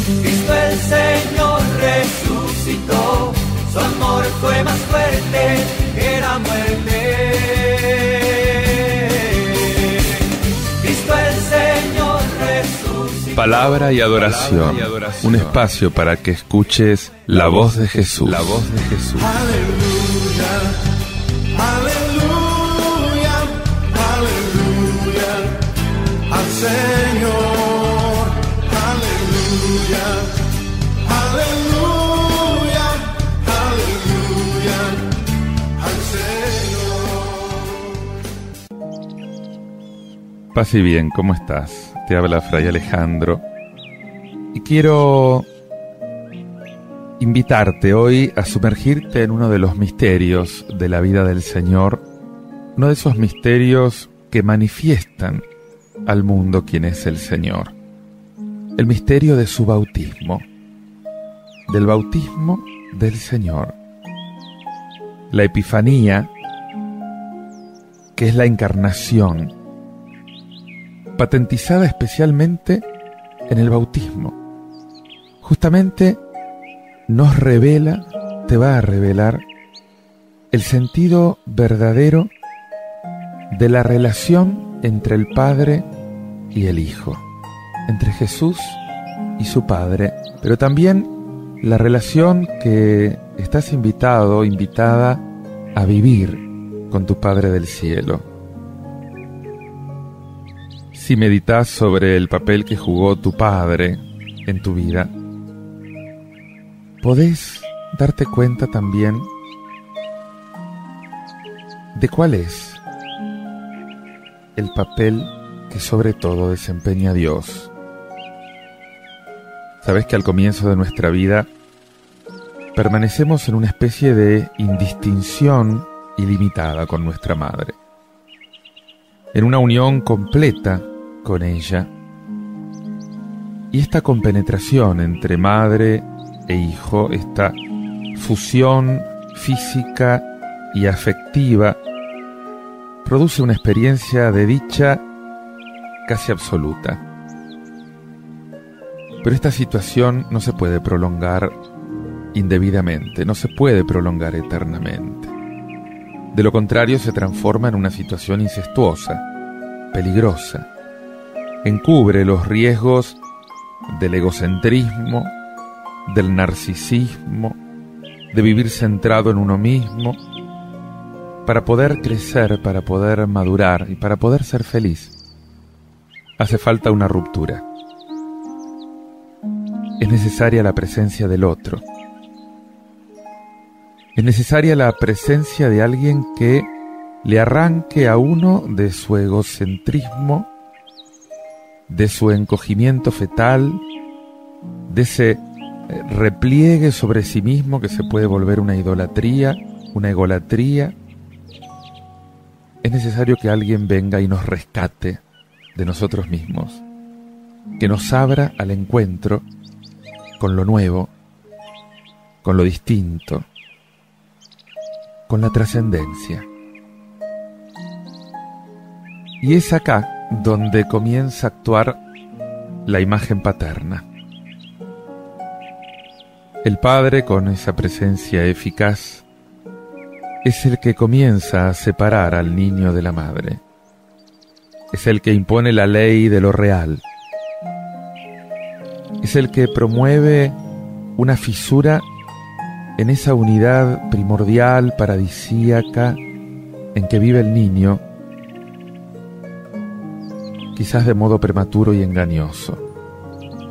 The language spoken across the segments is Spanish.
Cristo el Señor resucitó, su amor fue más fuerte que la muerte. Cristo el Señor resucitó. Palabra y adoración, un espacio para que escuches la voz de Jesús. La voz de Jesús. Aleluya, aleluya, aleluya al Señor. Aleluya, aleluya, aleluya al Señor. Paz y bien, ¿cómo estás? Te habla Fray Alejandro y quiero invitarte hoy a sumergirte en uno de los misterios de la vida del Señor, uno de esos misterios que manifiestan al mundo quién es el Señor. El misterio de su bautismo, del bautismo del Señor. La Epifanía, que es la encarnación, patentizada especialmente en el bautismo. Justamente nos revela, te va a revelar el sentido verdadero de la relación entre el Padre y el Hijo, entre Jesús y su Padre, pero también la relación que estás invitado, invitada a vivir con tu Padre del cielo. Si meditas sobre el papel que jugó tu Padre en tu vida, podés darte cuenta también de cuál es el papel que sobre todo desempeña Dios. Sabes que al comienzo de nuestra vida permanecemos en una especie de indistinción ilimitada con nuestra madre, en una unión completa con ella, y esta compenetración entre madre e hijo, esta fusión física y afectiva, produce una experiencia de dicha casi absoluta. Pero esta situación no se puede prolongar indebidamente, no se puede prolongar eternamente. De lo contrario, se transforma en una situación incestuosa, peligrosa. Encubre los riesgos del egocentrismo, del narcisismo, de vivir centrado en uno mismo. Para poder crecer, para poder madurar y para poder ser feliz, hace falta una ruptura. Es necesaria la presencia del otro. Es necesaria la presencia de alguien que le arranque a uno de su egocentrismo, de su encogimiento fetal, de ese repliegue sobre sí mismo que se puede volver una idolatría, una egolatría. Es necesario que alguien venga y nos rescate de nosotros mismos, que nos abra al encuentro con lo nuevo, con lo distinto, con la trascendencia. Y es acá donde comienza a actuar la imagen paterna. El Padre, con esa presencia eficaz, es el que comienza a separar al niño de la madre. Es el que impone la ley de lo real. Es el que promueve una fisura en esa unidad primordial, paradisíaca, en que vive el niño, quizás de modo prematuro y engañoso.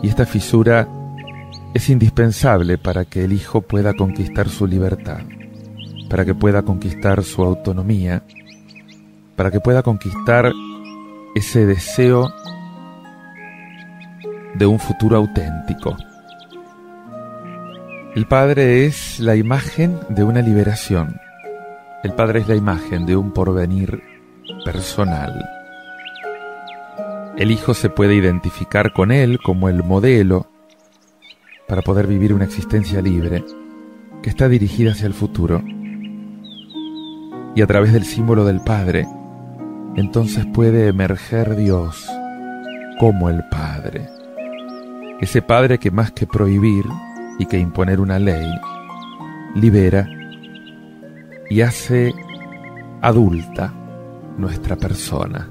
Y esta fisura es indispensable para que el hijo pueda conquistar su libertad, para que pueda conquistar su autonomía, para que pueda conquistar ese deseo de un futuro auténtico. El Padre es la imagen de una liberación. El Padre es la imagen de un porvenir personal. El Hijo se puede identificar con Él como el modelo para poder vivir una existencia libre que está dirigida hacia el futuro. Y a través del símbolo del Padre, entonces puede emerger Dios como el Padre. Ese Padre que más que prohibir y que imponer una ley, libera y hace adulta nuestra persona.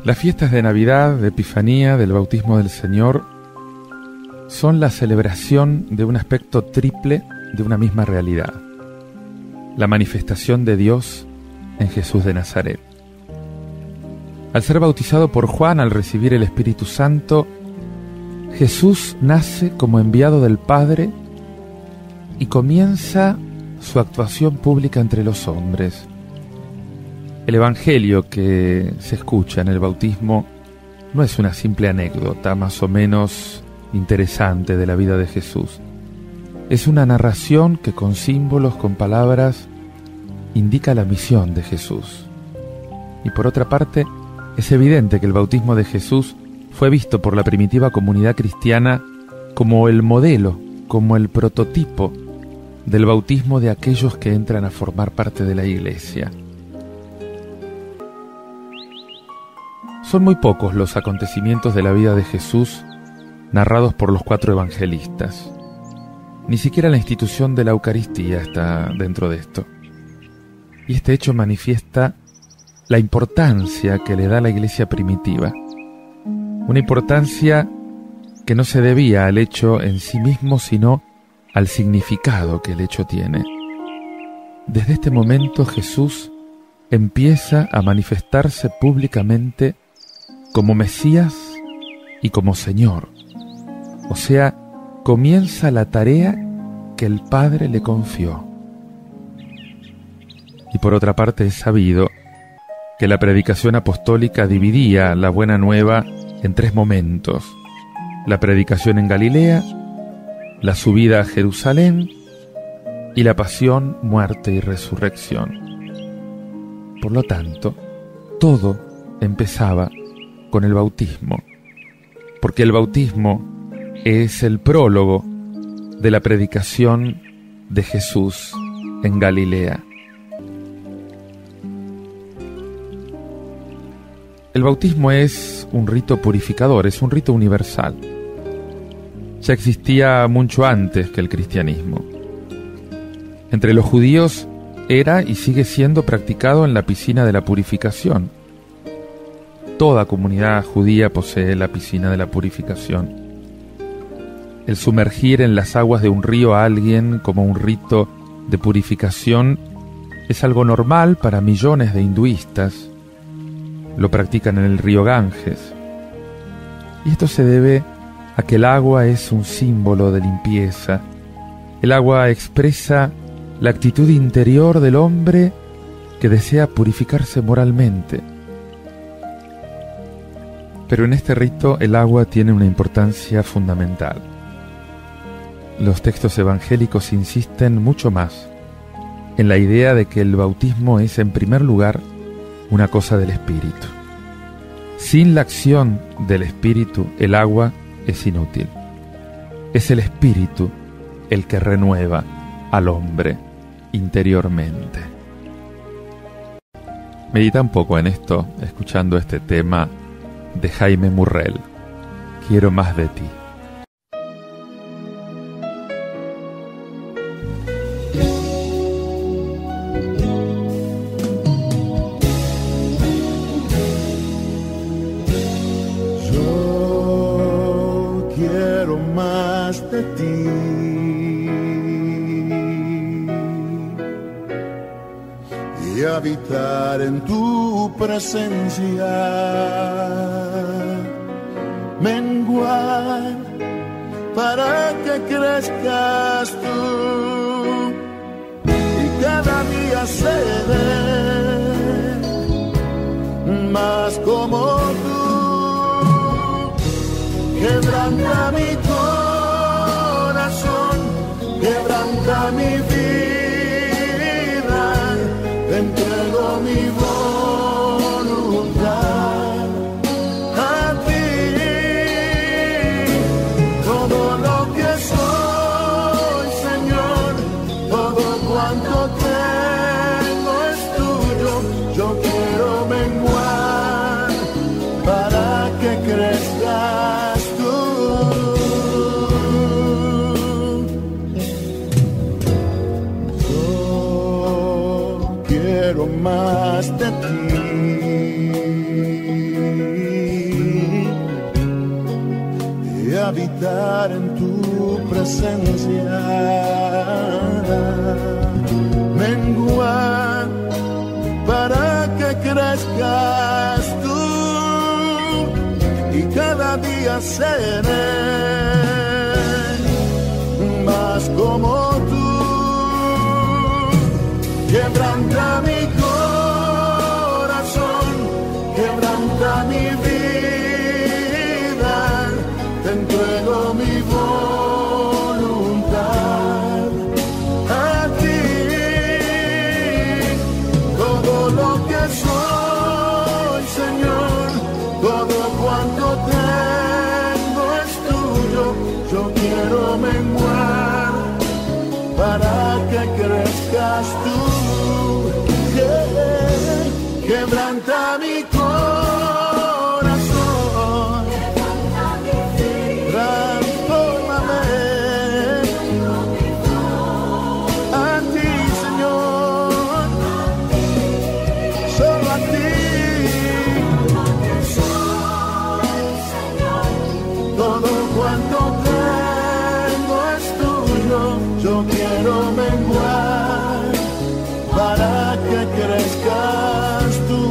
Las fiestas de Navidad, de Epifanía, del bautismo del Señor, son la celebración de un aspecto triple de una misma realidad: la manifestación de Dios en Jesús de Nazaret. Al ser bautizado por Juan, al recibir el Espíritu Santo, Jesús nace como enviado del Padre y comienza su actuación pública entre los hombres. El Evangelio que se escucha en el bautismo no es una simple anécdota más o menos interesante de la vida de Jesús. Es una narración que con símbolos, con palabras, indica la misión de Jesús. Y por otra parte, es evidente que el bautismo de Jesús fue visto por la primitiva comunidad cristiana como el modelo, como el prototipo del bautismo de aquellos que entran a formar parte de la Iglesia. Son muy pocos los acontecimientos de la vida de Jesús narrados por los 4 evangelistas. Ni siquiera la institución de la Eucaristía está dentro de esto. Y este hecho manifiesta la importancia que le da la Iglesia primitiva. Una importancia que no se debía al hecho en sí mismo, sino al significado que el hecho tiene. Desde este momento Jesús empieza a manifestarse públicamente como Mesías y como Señor. O sea, comienza la tarea que el Padre le confió. Y por otra parte es sabido que la predicación apostólica dividía la buena nueva en 3 momentos: la predicación en Galilea, la subida a Jerusalén y la pasión, muerte y resurrección. Por lo tanto, todo empezaba con el bautismo, porque el bautismo es el prólogo de la predicación de Jesús en Galilea. El bautismo es un rito purificador, es un rito universal. Ya existía mucho antes que el cristianismo. Entre los judíos era y sigue siendo practicado en la piscina de la purificación. Toda comunidad judía posee la piscina de la purificación. El sumergir en las aguas de un río a alguien como un rito de purificación es algo normal para millones de hinduistas. Lo practican en el río Ganges. Y esto se debe a que el agua es un símbolo de limpieza. El agua expresa la actitud interior del hombre que desea purificarse moralmente. Pero en este rito el agua tiene una importancia fundamental. Los textos evangélicos insisten mucho más en la idea de que el bautismo es en primer lugar una cosa del Espíritu. Sin la acción del Espíritu, el agua es inútil. Es el Espíritu el que renueva al hombre interiormente. Medita un poco en esto, escuchando este tema de Jaime Murrell, Quiero más de ti. De ti y habitar en tu presencia, menguar para que crezcas tú y cada día seré más como tú. Quebranta mi quebranta mi vida, te entrego mi voluntad a ti. Todo lo que soy, Señor, todo cuanto tengo es tuyo. Yo quiero menguar para que crezca habitar en tu presencia. Menguar para que crezcas tú y cada día seré más como tú. Quebranta mi corazón, quebranta mi vida, te entrego mi voluntad a ti. Todo lo que soy, Señor, todo cuanto tengo es tuyo. Yo quiero menguar para que crezcas tú. Quebranta mi corazón, transfórmame a ti, Señor, solo a ti. Todo cuanto tengo es tuyo. Yo quiero menguar para que crezcas tú.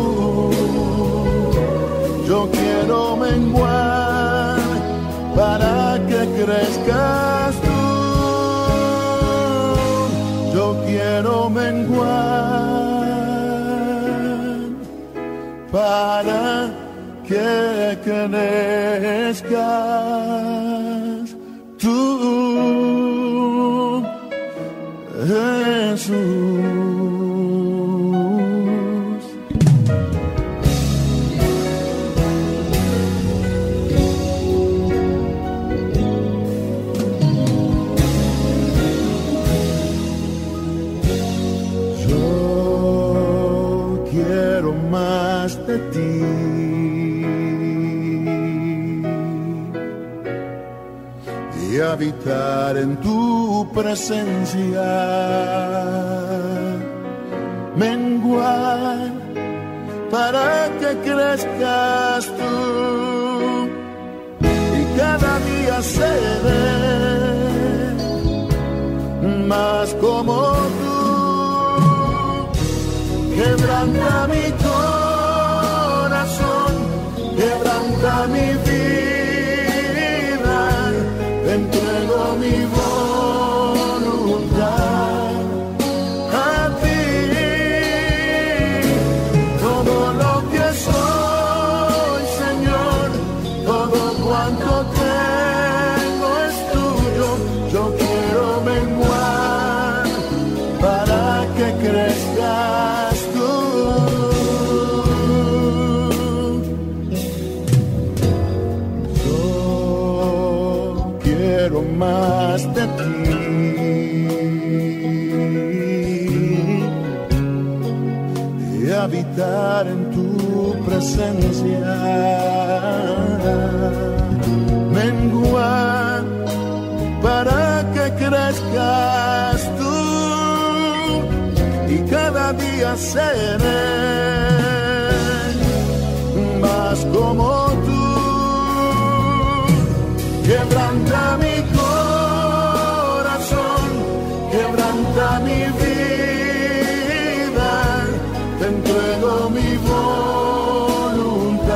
Yo quiero menguar para que crezcas tú. Yo quiero menguar para que crezcas tú, Jesús. Más de ti, y habitar en tu presencia, menguar para que crezcas tú y cada día seré más como tú. Quebranta mi corazón, quebranta mi vida, te entrego mi voluntad a ti. Todo lo que soy, Señor, todo cuanto tengo es tuyo. Yo quiero menguar para que crezcas tú. Yo quiero más de ti, y habitar en tu presencia, menguar para que crezcas tú y cada día seré más como tú. Quebranta mi corazón, quebranta mi vida, te entrego mi voluntad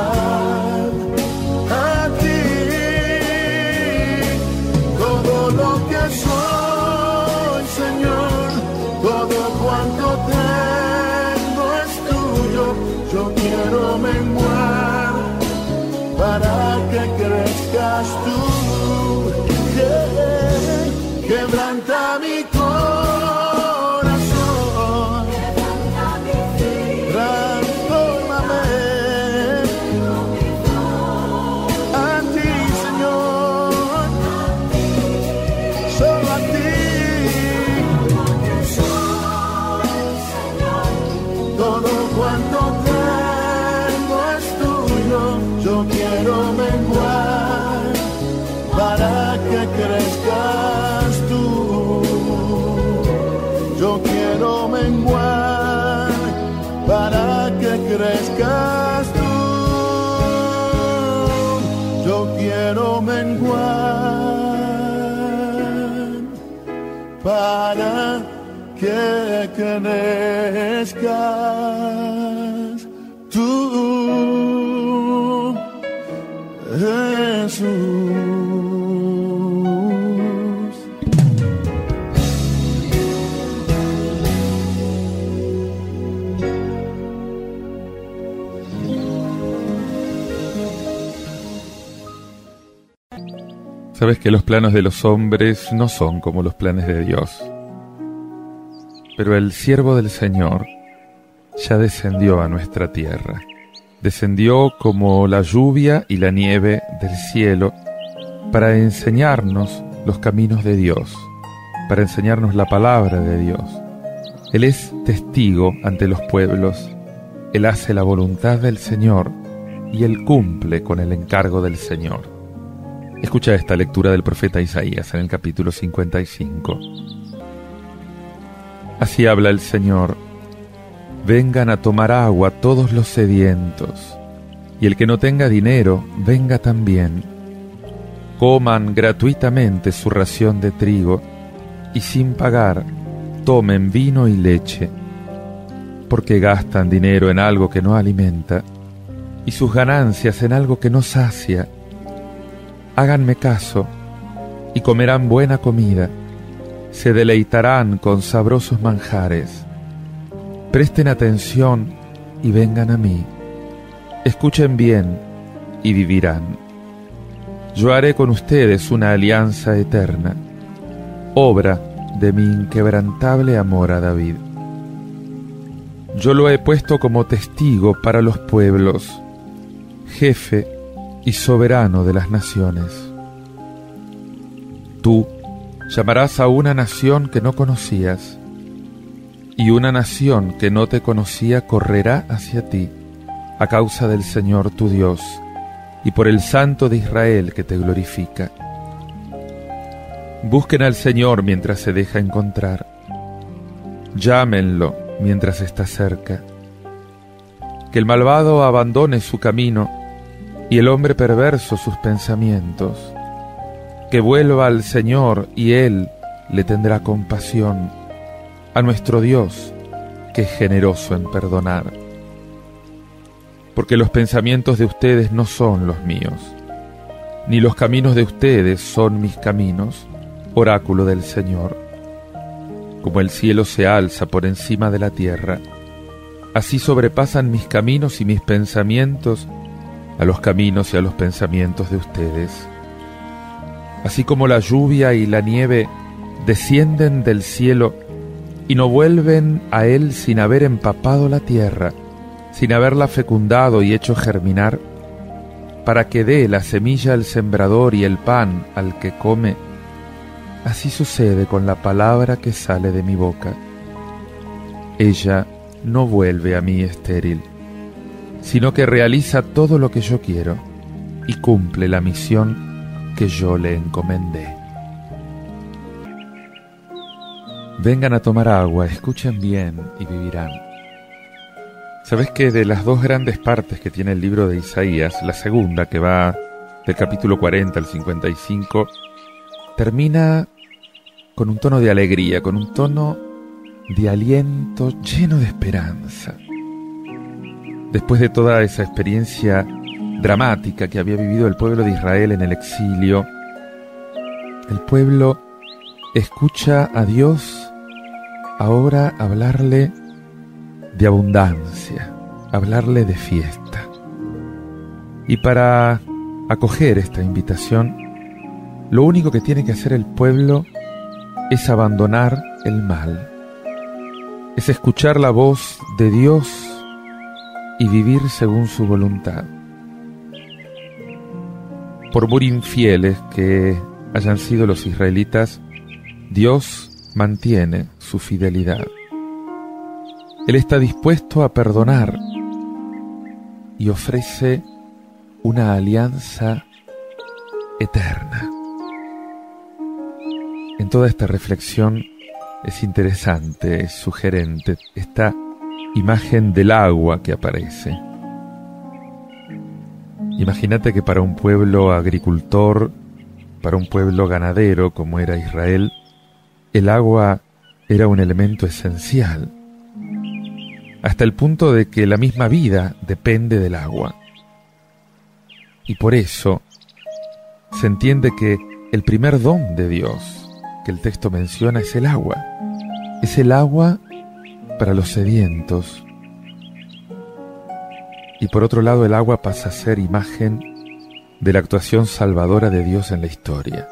a ti. Todo lo que soy, Señor, todo cuanto tengo es tuyo. Yo quiero menguar para que crezcas tú. Quebranta mi corazón, transfórmame a ti, Señor, solo a ti. Todo cuanto tengo es tuyo. Yo quiero menguar para que crezcas tú. Yo quiero menguar para que crezcas tú. Yo quiero menguar pertenezcas tú, Jesús. Sabes que los planos de los hombres no son como los planes de Dios. Pero el siervo del Señor ya descendió a nuestra tierra. Descendió como la lluvia y la nieve del cielo para enseñarnos los caminos de Dios, para enseñarnos la palabra de Dios. Él es testigo ante los pueblos. Él hace la voluntad del Señor y Él cumple con el encargo del Señor. Escucha esta lectura del profeta Isaías en el capítulo 55. Así habla el Señor: vengan a tomar agua todos los sedientos, y el que no tenga dinero, venga también. Coman gratuitamente su ración de trigo, y sin pagar, tomen vino y leche, porque gastan dinero en algo que no alimenta, y sus ganancias en algo que no sacia. Háganme caso, y comerán buena comida, se deleitarán con sabrosos manjares. Presten atención y vengan a mí. Escuchen bien y vivirán. Yo haré con ustedes una alianza eterna, obra de mi inquebrantable amor a David. Yo lo he puesto como testigo para los pueblos, jefe y soberano de las naciones. Tú llamarás a una nación que no conocías, y una nación que no te conocía correrá hacia ti, a causa del Señor tu Dios, y por el Santo de Israel que te glorifica. Busquen al Señor mientras se deja encontrar. Llámenlo mientras está cerca. Que el malvado abandone su camino, y el hombre perverso sus pensamientos. Que vuelva al Señor, y Él le tendrá compasión, a nuestro Dios, que es generoso en perdonar. Porque los pensamientos de ustedes no son los míos, ni los caminos de ustedes son mis caminos, oráculo del Señor. Como el cielo se alza por encima de la tierra, así sobrepasan mis caminos y mis pensamientos a los caminos y a los pensamientos de ustedes. Así como la lluvia y la nieve descienden del cielo y no vuelven a él sin haber empapado la tierra, sin haberla fecundado y hecho germinar, para que dé la semilla al sembrador y el pan al que come, así sucede con la palabra que sale de mi boca. Ella no vuelve a mí estéril, sino que realiza todo lo que yo quiero y cumple la misión que yo le encomendé. Vengan a tomar agua, escuchen bien y vivirán. ¿Sabes que de las dos grandes partes que tiene el libro de Isaías, la segunda, que va del capítulo 40 al 55, termina con un tono de alegría, con un tono de aliento lleno de esperanza? Después de toda esa experiencia dramática que había vivido el pueblo de Israel en el exilio, el pueblo escucha a Dios ahora hablarle de abundancia, hablarle de fiesta. Y para acoger esta invitación, lo único que tiene que hacer el pueblo es abandonar el mal, es escuchar la voz de Dios y vivir según su voluntad. Por muy infieles que hayan sido los israelitas, Dios mantiene su fidelidad. Él está dispuesto a perdonar y ofrece una alianza eterna. En toda esta reflexión es interesante, es sugerente esta imagen del agua que aparece. Imagínate que para un pueblo agricultor, para un pueblo ganadero como era Israel, el agua era un elemento esencial. hasta el punto de que la misma vida depende del agua. Y por eso se entiende que el primer don de Dios que el texto menciona es el agua. Es el agua para los sedientos. Y por otro lado, el agua pasa a ser imagen de la actuación salvadora de Dios en la historia.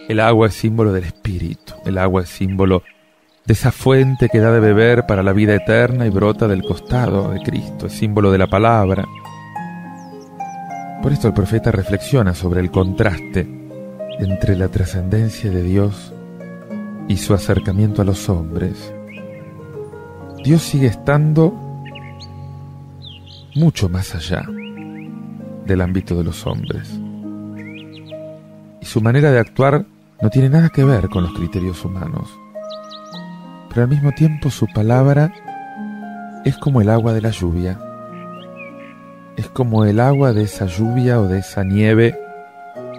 El agua es símbolo del Espíritu. El agua es símbolo de esa fuente que da de beber para la vida eterna y brota del costado de Cristo. Es símbolo de la palabra. Por esto el profeta reflexiona sobre el contraste entre la trascendencia de Dios y su acercamiento a los hombres. Dios sigue estando mucho más allá del ámbito de los hombres. Y su manera de actuar no tiene nada que ver con los criterios humanos. Pero al mismo tiempo su palabra es como el agua de la lluvia. Es como el agua de esa lluvia o de esa nieve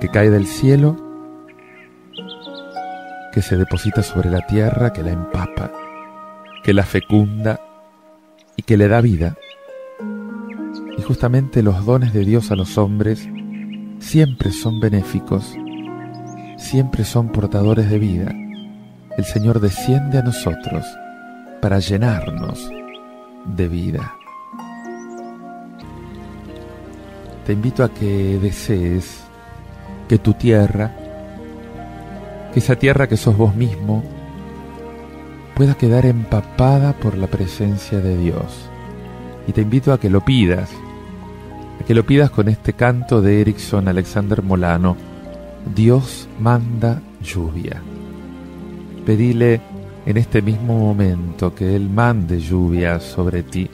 que cae del cielo, que se deposita sobre la tierra, que la empapa, que la fecunda y que le da vida. Y justamente los dones de Dios a los hombres siempre son benéficos, siempre son portadores de vida. El Señor desciende a nosotros para llenarnos de vida. Te invito a que desees que tu tierra, que esa tierra que sos vos mismo, pueda quedar empapada por la presencia de Dios. Y te invito a que lo pidas con este canto de Erickson Alexander Molano, Dios manda lluvia. Pedile en este mismo momento que Él mande lluvia sobre ti,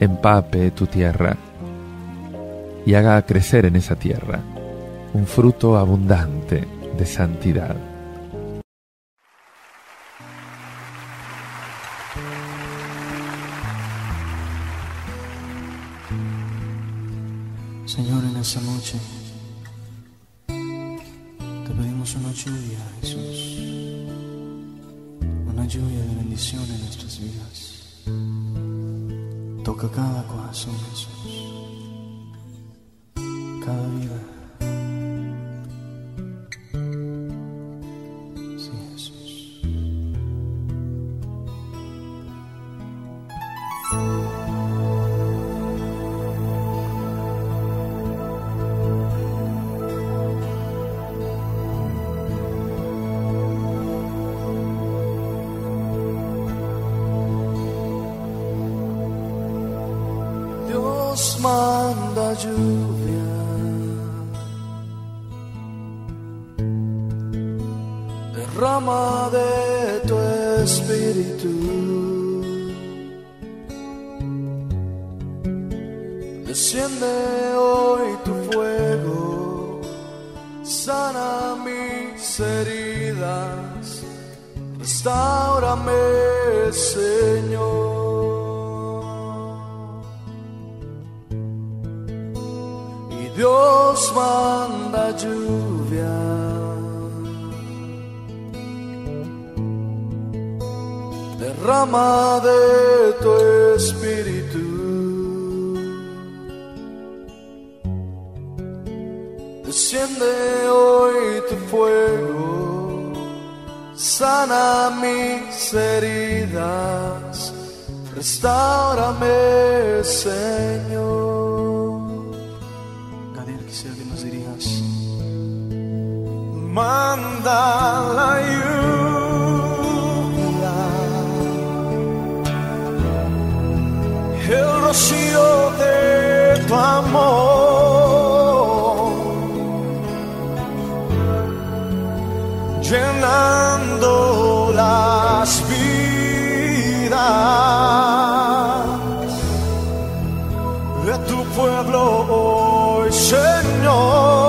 empape tu tierra y haga crecer en esa tierra un fruto abundante de santidad. Señor, en esta noche te pedimos una lluvia, Jesús, una lluvia de bendición en nuestras vidas. Toca cada corazón, Jesús, cada vida. Sí, Jesús. Dios manda lluvia, derrama de tu espíritu, desciende hoy tu fuego, sana mis heridas, restáurame, Señor. Dios manda lluvia, derrama de tu espíritu, desciende hoy tu fuego, sana mis heridas, restáurame, Señor. Quisiera que nos dirijas. Manda la lluvia, el rocío de tu amor, llenando las vidas de tu pueblo hoy, Señor.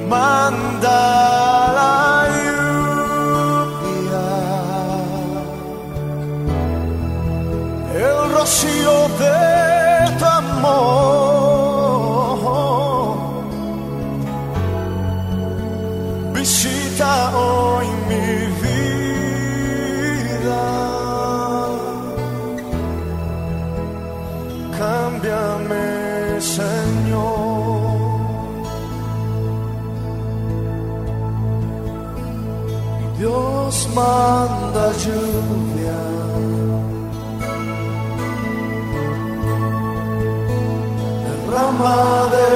Manda la lluvia, el rocío de tu amor, visita hoy cámbiame, Señor. Dios manda lluvia, derrama de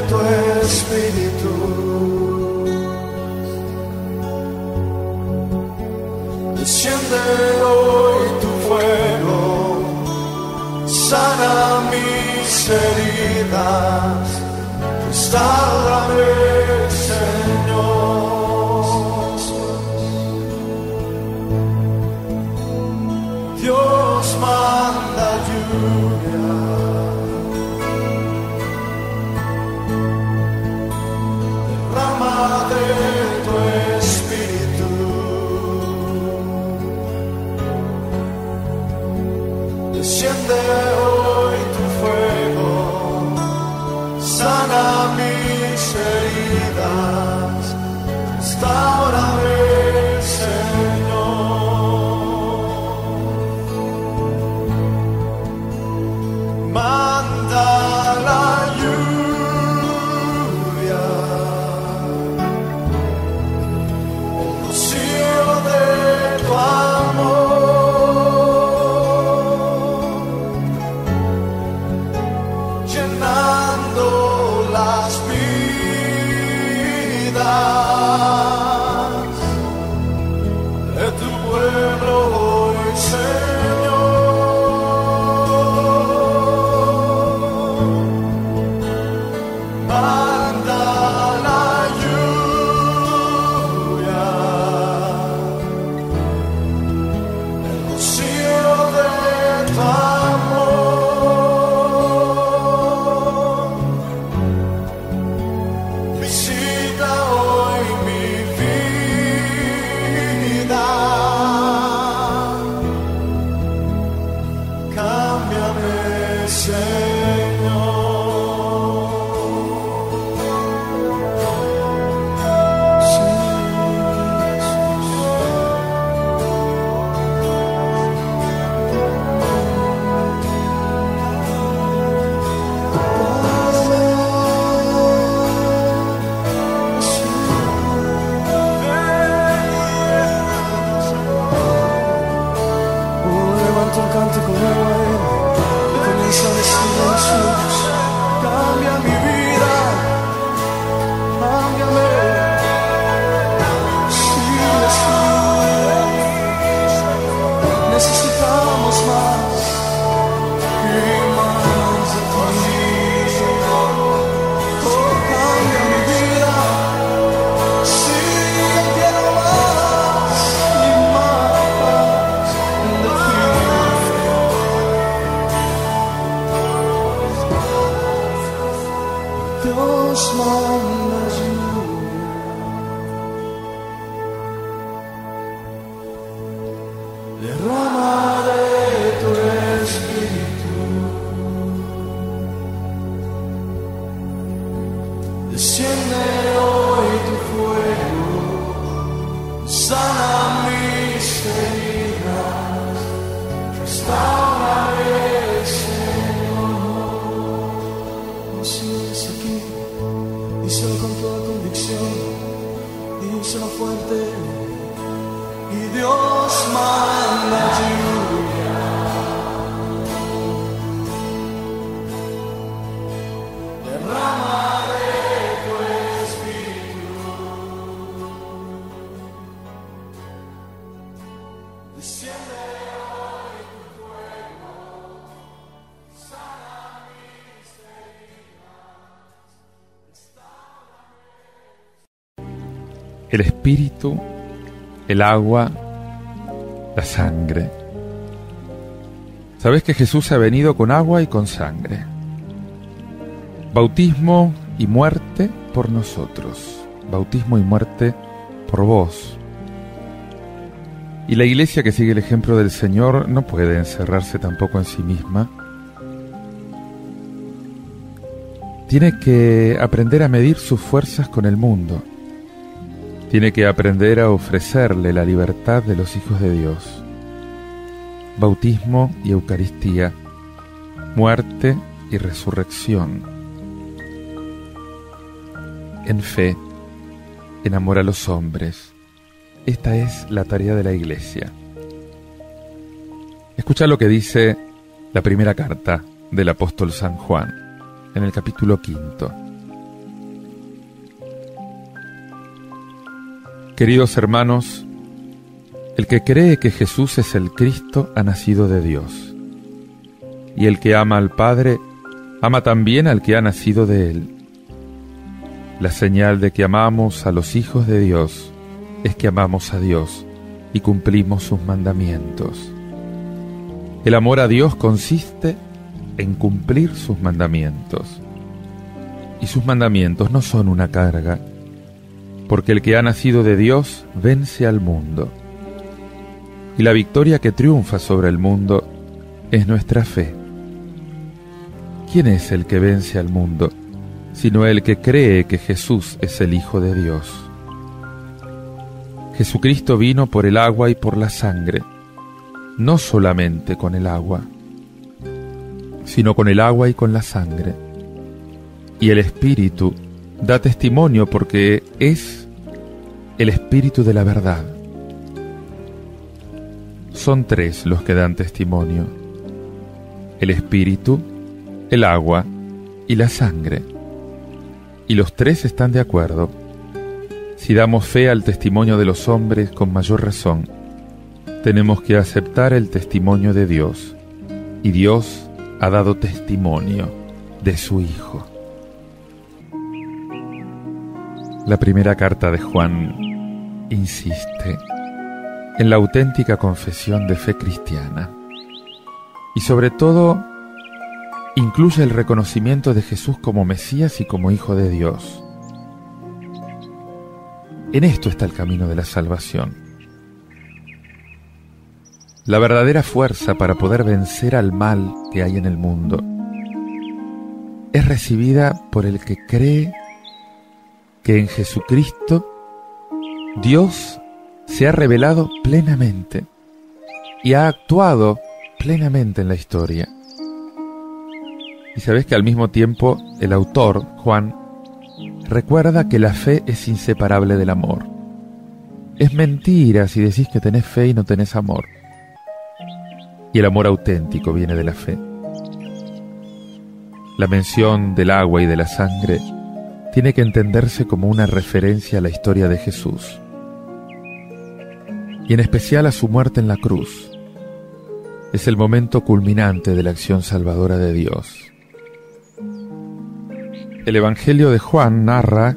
tu espíritu, desciende hoy tu fuego, sana mis heridas, restáurame, Señor. Dios manda lluvia, derrama de tu espíritu, desciende hoy tu fuego, sana mis heridas, restáurame, Señor. Manda la lluvia, el rocío de tu amor, llenando las vidas de tu pueblo hoy, Señor. Manda la lluvia, el rocío de tu amor, visita hoy mi vida, cámbiame, Señor. Levanta un cántico nuevo a Él y comienza a decirle a Jesús: cambia mi vida, cámbiame. Sí, Jesús, necesitamos más y más de ti. Oh, cambia mi vida, sí, yo quiero más y más de ti. Dios manda lluvia, derrama de tu espíritu, desciende hoy tu fuego, sana mis heridas, restáurame, Señor. Oh, si eres aquí, díselo con toda convicción, díselo fuerte. Y Dios manda lluvia, derrama de tu espíritu, desciende hoy tu fuego, sana mis heridas. El espíritu, el agua, la sangre. Sabés que Jesús ha venido con agua y con sangre. Bautismo y muerte por nosotros. Bautismo y muerte por vos. Y la iglesia que sigue el ejemplo del Señor no puede encerrarse tampoco en sí misma. Tiene que aprender a medir sus fuerzas con el mundo. Tiene que aprender a ofrecerle la libertad de los hijos de Dios. Bautismo y Eucaristía muerte y resurrección. En fe, en amor a los hombres. Esta es la tarea de la Iglesia. Escucha lo que dice la primera carta del apóstol San Juan, en el capítulo 5. Queridos hermanos, el que cree que Jesús es el Cristo ha nacido de Dios. Y el que ama al Padre, ama también al que ha nacido de Él. La señal de que amamos a los hijos de Dios es que amamos a Dios y cumplimos sus mandamientos. El amor a Dios consiste en cumplir sus mandamientos. Y sus mandamientos no son una carga, porque el que ha nacido de Dios vence al mundo. Y la victoria que triunfa sobre el mundo es nuestra fe. ¿Quién es el que vence al mundo, sino el que cree que Jesús es el Hijo de Dios? Jesucristo vino por el agua y por la sangre, no solamente con el agua, sino con el agua y con la sangre. Y el Espíritu da testimonio porque es el Espíritu de la verdad. Son tres los que dan testimonio: el Espíritu, el agua y la sangre. Y los tres están de acuerdo. Si damos fe al testimonio de los hombres, con mayor razón, tenemos que aceptar el testimonio de Dios. Y Dios ha dado testimonio de su Hijo. La primera carta de Juan insiste en la auténtica confesión de fe cristiana. Y sobre todo, incluye el reconocimiento de Jesús como Mesías y como Hijo de Dios. En esto está el camino de la salvación. La verdadera fuerza para poder vencer al mal que hay en el mundo es recibida por el que cree que en Jesucristo Dios se ha revelado plenamente y ha actuado plenamente en la historia. Y sabes que al mismo tiempo el autor, Juan, recuerda que la fe es inseparable del amor. Es mentira si decís que tenés fe y no tenés amor. Y el amor auténtico viene de la fe. La mención del agua y de la sangre tiene que entenderse como una referencia a la historia de Jesús, y en especial a su muerte en la cruz. Es el momento culminante de la acción salvadora de Dios. El Evangelio de Juan narra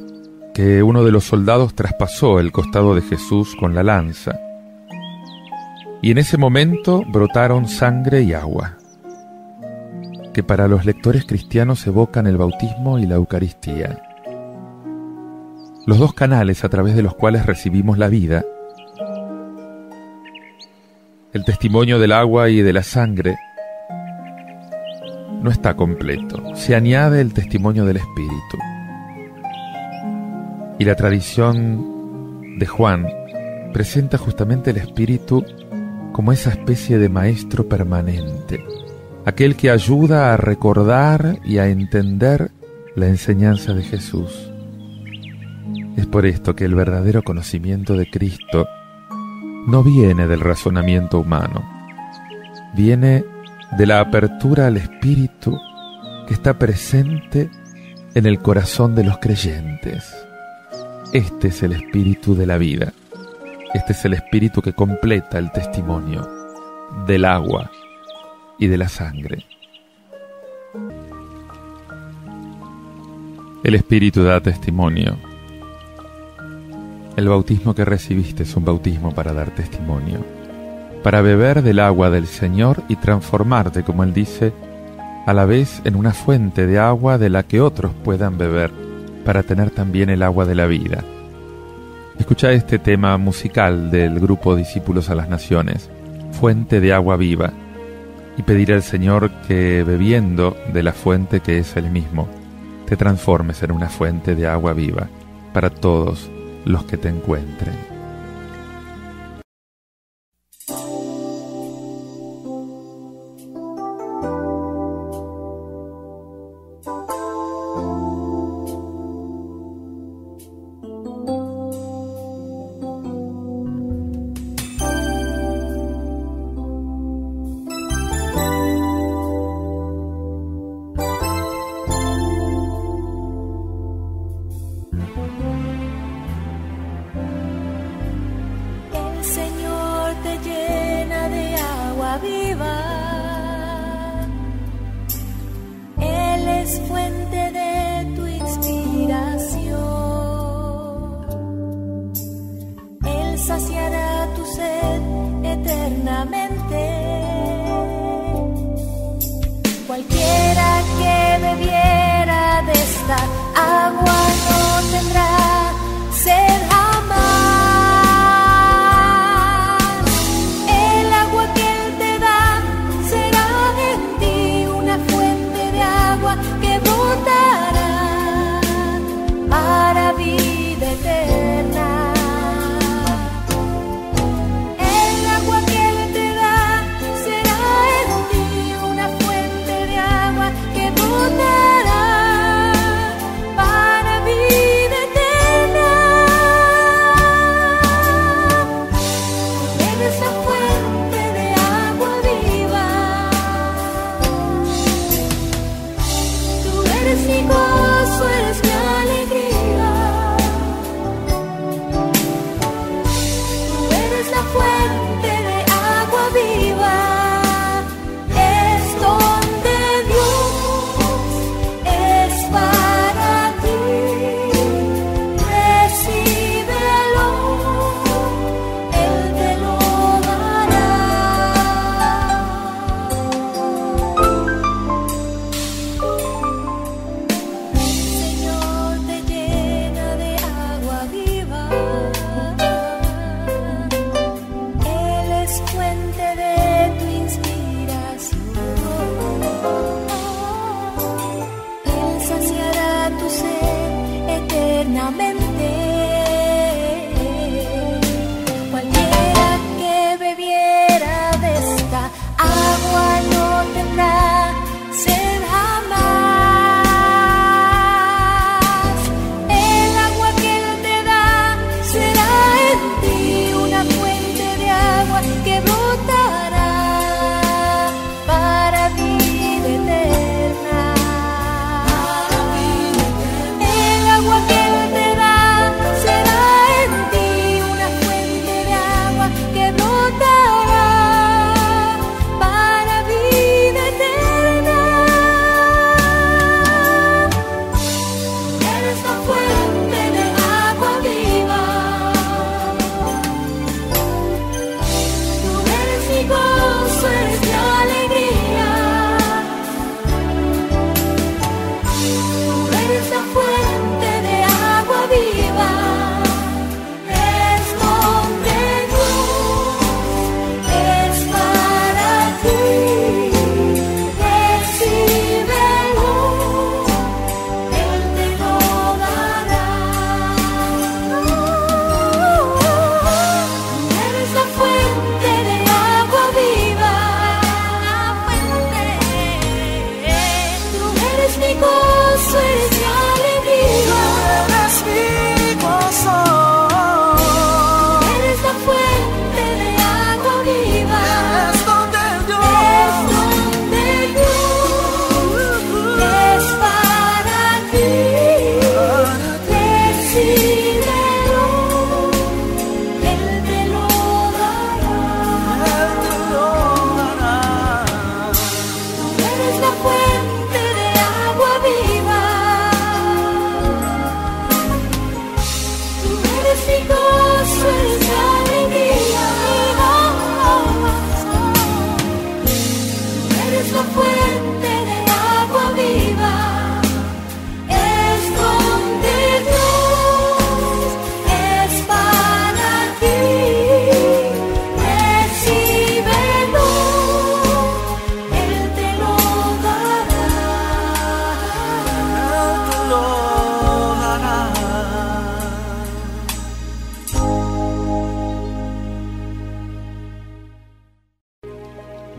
que uno de los soldados traspasó el costado de Jesús con la lanza, y en ese momento brotaron sangre y agua, que para los lectores cristianos evocan el bautismo y la Eucaristía, los dos canales a través de los cuales recibimos la vida. El testimonio del agua y de la sangre no está completo, se añade el testimonio del Espíritu. Y la tradición de Juan presenta justamente el Espíritu como esa especie de maestro permanente, aquel que ayuda a recordar y a entender la enseñanza de Jesús. Es por esto que el verdadero conocimiento de Cristo no viene del razonamiento humano, viene de la apertura al Espíritu que está presente en el corazón de los creyentes. Este es el Espíritu de la vida. Este es el Espíritu que completa el testimonio del agua y de la sangre. El Espíritu da testimonio. El bautismo que recibiste es un bautismo para dar testimonio, para beber del agua del Señor y transformarte, como Él dice, a la vez en una fuente de agua de la que otros puedan beber, para tener también el agua de la vida. Escucha este tema musical del grupo Discípulos a las Naciones, Fuente de Agua Viva, y pedir al Señor que, bebiendo de la fuente que es Él mismo, te transformes en una fuente de agua viva para todos los que te encuentren.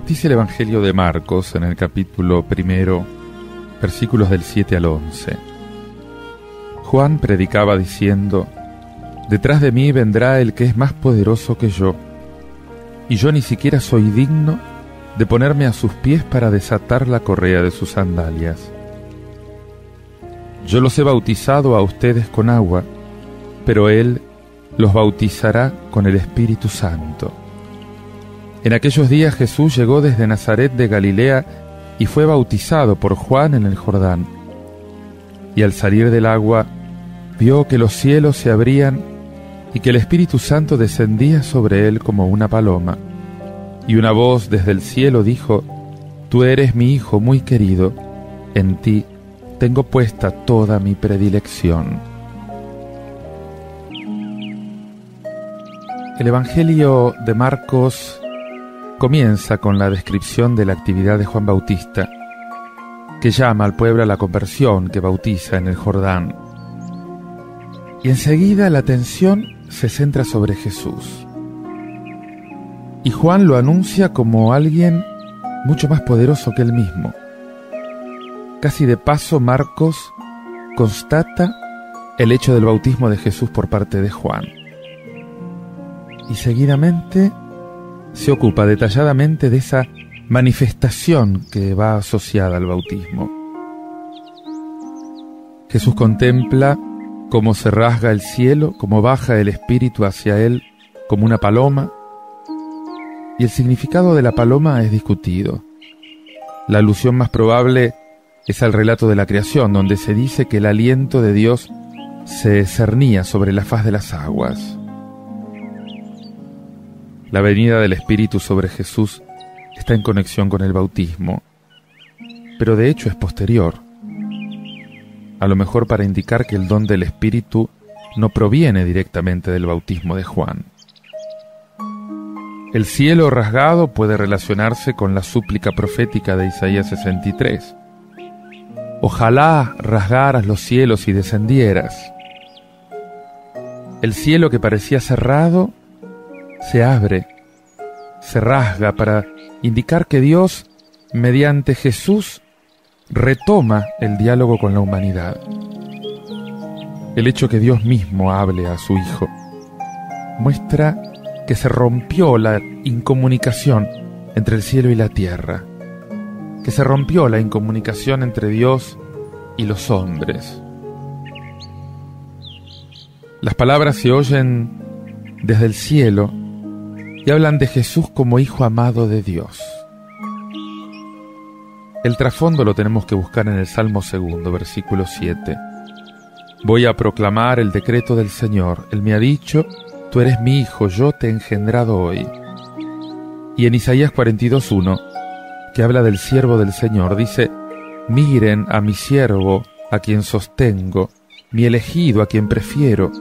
Dice el Evangelio de Marcos en el capítulo 1, versículos del 7 al 11. Juan predicaba diciendo: «Detrás de mí vendrá el que es más poderoso que yo, y yo ni siquiera soy digno de ponerme a sus pies para desatar la correa de sus sandalias. Yo los he bautizado a ustedes con agua, pero Él los bautizará con el Espíritu Santo». En aquellos días Jesús llegó desde Nazaret de Galilea y fue bautizado por Juan en el Jordán. Y al salir del agua, vio que los cielos se abrían y que el Espíritu Santo descendía sobre él como una paloma. Y una voz desde el cielo dijo: «Tú eres mi Hijo muy querido, en ti tengo puesta toda mi predilección». El Evangelio de Marcos comienza con la descripción de la actividad de Juan Bautista, que llama al pueblo a la conversión, que bautiza en el Jordán. Y enseguida la atención se centra sobre Jesús. Y Juan lo anuncia como alguien mucho más poderoso que él mismo. Casi de paso, Marcos constata el hecho del bautismo de Jesús por parte de Juan. Y seguidamente se ocupa detalladamente de esa manifestación que va asociada al bautismo. Jesús contempla cómo se rasga el cielo, cómo baja el Espíritu hacia él como una paloma, y el significado de la paloma es discutido. La alusión más probable es al relato de la creación, donde se dice que el aliento de Dios se cernía sobre la faz de las aguas. La venida del Espíritu sobre Jesús está en conexión con el bautismo, pero de hecho es posterior, a lo mejor para indicar que el don del Espíritu no proviene directamente del bautismo de Juan. El cielo rasgado puede relacionarse con la súplica profética de Isaías 63. «Ojalá rasgaras los cielos y descendieras». El cielo que parecía cerrado se abre, se rasga para indicar que Dios, mediante Jesús, retoma el diálogo con la humanidad. El hecho que Dios mismo hable a su Hijo muestra que se rompió la incomunicación entre el cielo y la tierra, que se rompió la incomunicación entre Dios y los hombres. Las palabras se oyen desde el cielo y hablan de Jesús como Hijo amado de Dios. El trasfondo lo tenemos que buscar en el Salmo 2, versículo 7. «Voy a proclamar el decreto del Señor. Él me ha dicho: tú eres mi hijo, yo te he engendrado hoy». Y en Isaías 42:1, que habla del siervo del Señor, dice: «Miren a mi siervo, a quien sostengo, mi elegido, a quien prefiero.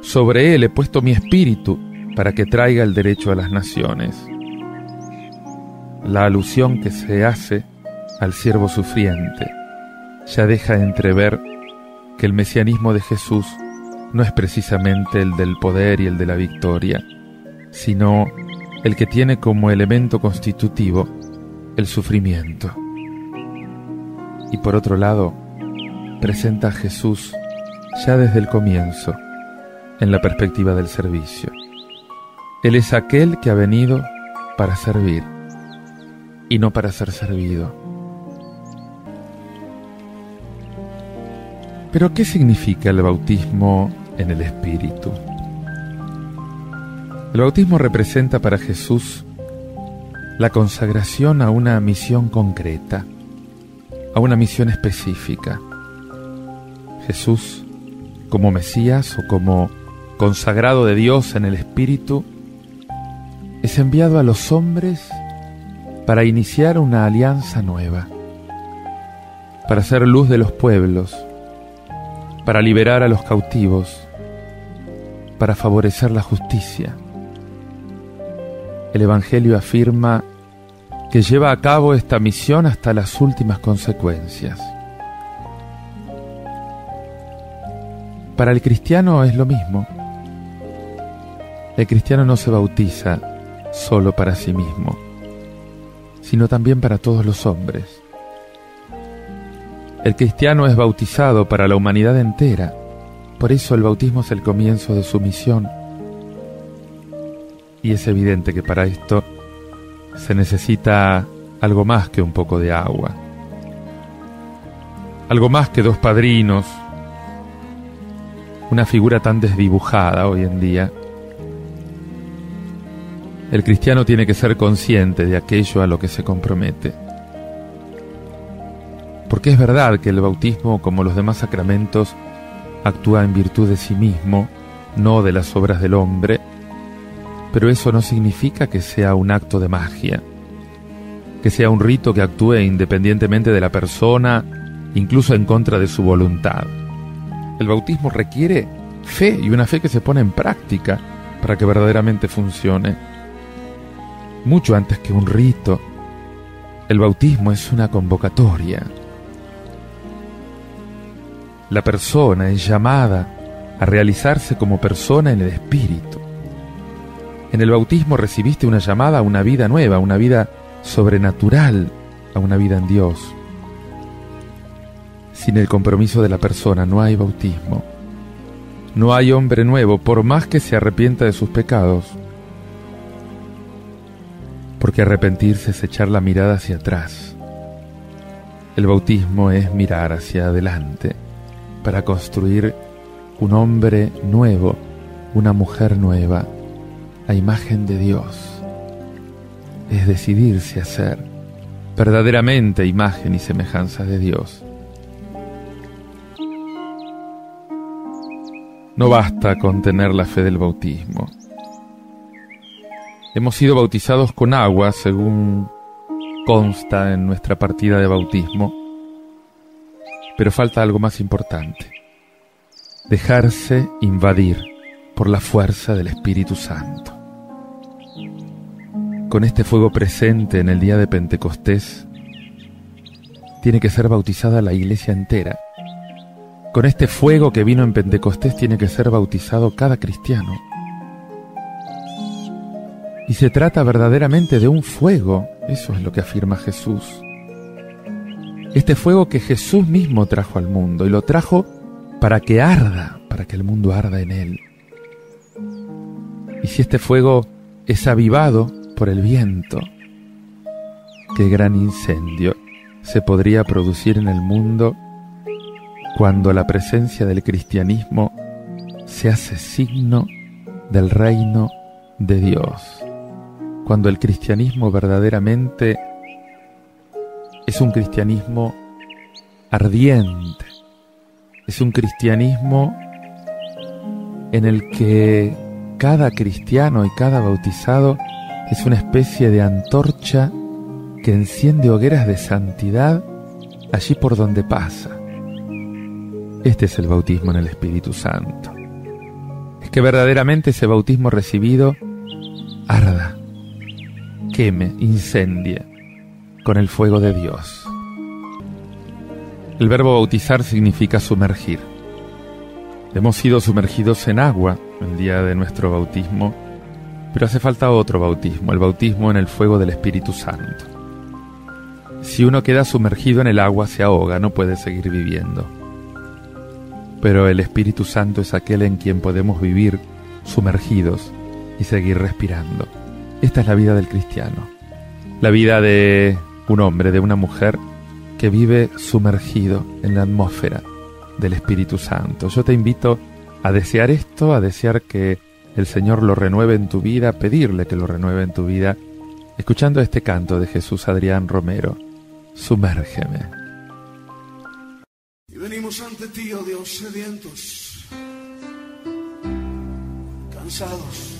Sobre él he puesto mi espíritu, para que traiga el derecho a las naciones». La alusión que se hace al siervo sufriente ya deja entrever que el mesianismo de Jesús no es precisamente el del poder y el de la victoria, sino el que tiene como elemento constitutivo el sufrimiento. Y por otro lado, presenta a Jesús ya desde el comienzo en la perspectiva del servicio. Él es aquel que ha venido para servir y no para ser servido. Pero ¿qué significa el bautismo en el Espíritu? El bautismo representa para Jesús la consagración a una misión concreta, a una misión específica. Jesús, como Mesías o como consagrado de Dios en el Espíritu, es enviado a los hombres para iniciar una alianza nueva, para ser luz de los pueblos, para liberar a los cautivos, para favorecer la justicia. El Evangelio afirma que lleva a cabo esta misión hasta las últimas consecuencias. Para el cristiano es lo mismo. El cristiano no se bautiza solo para sí mismo, sino también para todos los hombres. El cristiano es bautizado para la humanidad entera, por eso el bautismo es el comienzo de su misión. Y es evidente que para esto se necesita algo más que un poco de agua, algo más que 2 padrinos, una figura tan desdibujada hoy en día. El cristiano tiene que ser consciente de aquello a lo que se compromete. Porque es verdad que el bautismo, como los demás sacramentos, actúa en virtud de sí mismo, no de las obras del hombre, pero eso no significa que sea un acto de magia, que sea un rito que actúe independientemente de la persona, incluso en contra de su voluntad. El bautismo requiere fe, y una fe que se pone en práctica para que verdaderamente funcione. Mucho antes que un rito, el bautismo es una convocatoria. La persona es llamada a realizarse como persona en el Espíritu. En el bautismo recibiste una llamada a una vida nueva, a una vida sobrenatural, a una vida en Dios. Sin el compromiso de la persona no hay bautismo. No hay hombre nuevo, por más que se arrepienta de sus pecados. Porque arrepentirse es echar la mirada hacia atrás. El bautismo es mirar hacia adelante para construir un hombre nuevo, una mujer nueva, a imagen de Dios. Es decidirse a ser verdaderamente imagen y semejanza de Dios. No basta con tener la fe del bautismo. Hemos sido bautizados con agua, según consta en nuestra partida de bautismo, pero falta algo más importante: dejarse invadir por la fuerza del Espíritu Santo. Con este fuego presente en el día de Pentecostés, tiene que ser bautizada la iglesia entera. Con este fuego que vino en Pentecostés tiene que ser bautizado cada cristiano. Y se trata verdaderamente de un fuego, eso es lo que afirma Jesús. Este fuego que Jesús mismo trajo al mundo, y lo trajo para que arda, para que el mundo arda en él. Y si este fuego es avivado por el viento, qué gran incendio se podría producir en el mundo cuando la presencia del cristianismo se hace signo del reino de Dios. Cuando el cristianismo verdaderamente es un cristianismo ardiente, es un cristianismo en el que cada cristiano y cada bautizado es una especie de antorcha que enciende hogueras de santidad allí por donde pasa. Este es el bautismo en el Espíritu Santo. Es que verdaderamente ese bautismo recibido arda, queme, incendie con el fuego de Dios. El verbo bautizar significa sumergir. Hemos sido sumergidos en agua el día de nuestro bautismo, pero hace falta otro bautismo, el bautismo en el fuego del Espíritu Santo. Si uno queda sumergido en el agua, se ahoga, no puede seguir viviendo. Pero el Espíritu Santo es aquel en quien podemos vivir sumergidos y seguir respirando. Esta es la vida del cristiano, la vida de un hombre, de una mujer que vive sumergido en la atmósfera del Espíritu Santo. Yo te invito a desear esto, a desear que el Señor lo renueve en tu vida, pedirle que lo renueve en tu vida, escuchando este canto de Jesús Adrián Romero, Sumérgeme. Y venimos ante ti, oh Dios, sedientos, cansados,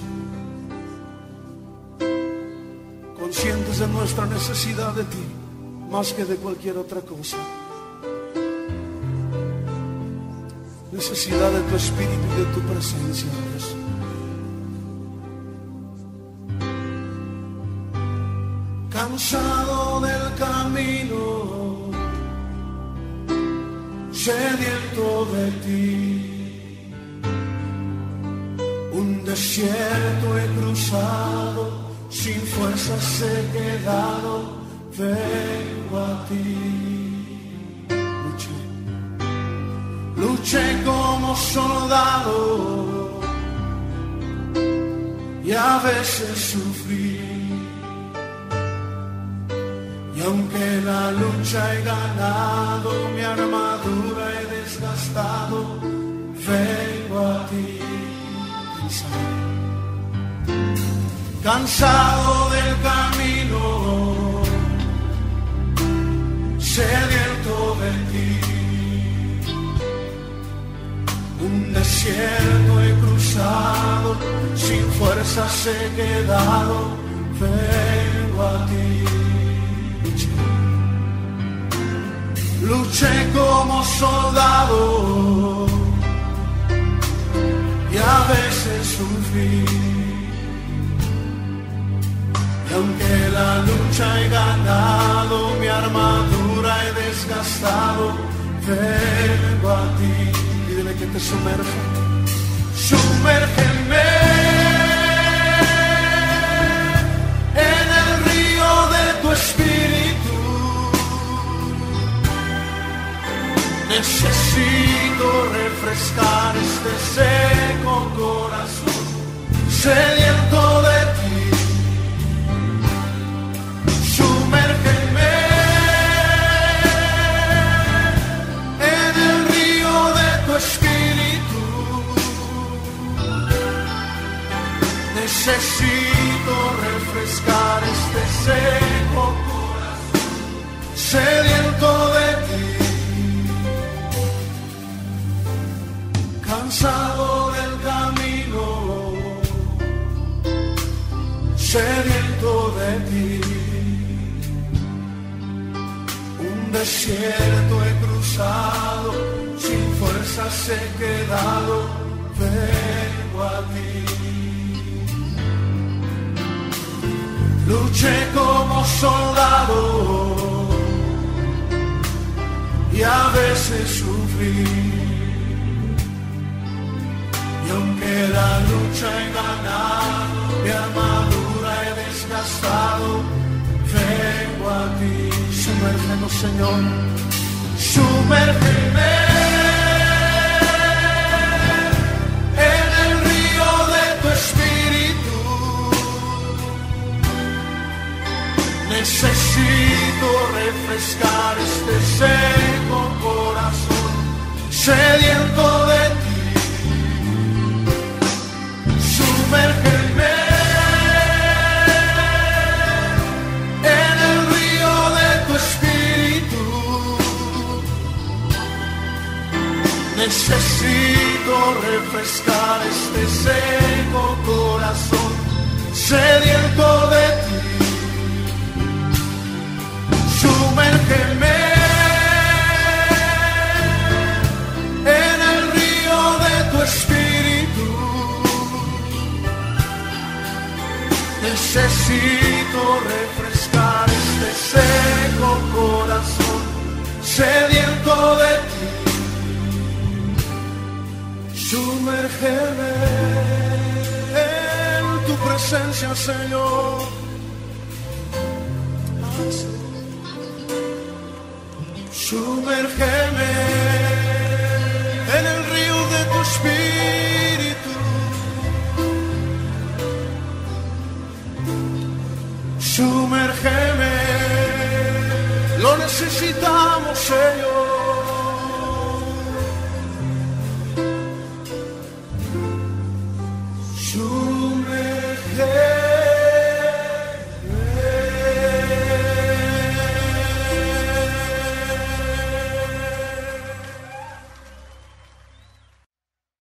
conscientes de nuestra necesidad de ti, más que de cualquier otra cosa. Necesidad de tu Espíritu y de tu presencia, Dios. Cansado del camino, sediento de ti, un desierto he cruzado, sin fuerzas he quedado, vengo a ti. Luché como soldado y a veces sufrí. Y aunque la lucha he ganado, mi armadura he desgastado, vengo a ti. Cansado del camino, sediento de ti. Un desierto he cruzado, sin fuerzas he quedado, vengo a ti. Luché como soldado y a veces sufrí. Y aunque la lucha he ganado, mi armadura he desgastado, vengo a ti. Pídele que te sumerja. Sumérgeme en el río de tu espíritu. Necesito refrescar este seco corazón, sediento de ti. Sumérgeme en el río de tu espíritu. Necesito refrescar este seco corazón, sediento de ti. Cansado del camino, sediento de ti. Un desierto he cruzado, sin fuerzas he quedado, vengo a ti. Luché como soldado y a veces sufrí. Y aunque la lucha he ganado, mi armadura he desgastado, vengo a ti. Sumérgenos, Señor, sumérgeme en el río de tu espíritu. Necesito refrescar este seco corazón, sediento de ti. Sumérgeme en el río de tu espíritu. Necesito refrescar este seco corazón, sediento de ti. Sumérgeme en el río de tu espíritu. Necesito refrescar este seco corazón, sediento de ti. Sumérgeme en tu presencia, Señor. Sumérgeme en el río de tu espíritu. Sumérgeme, lo necesitamos, Señor. Sumérgeme.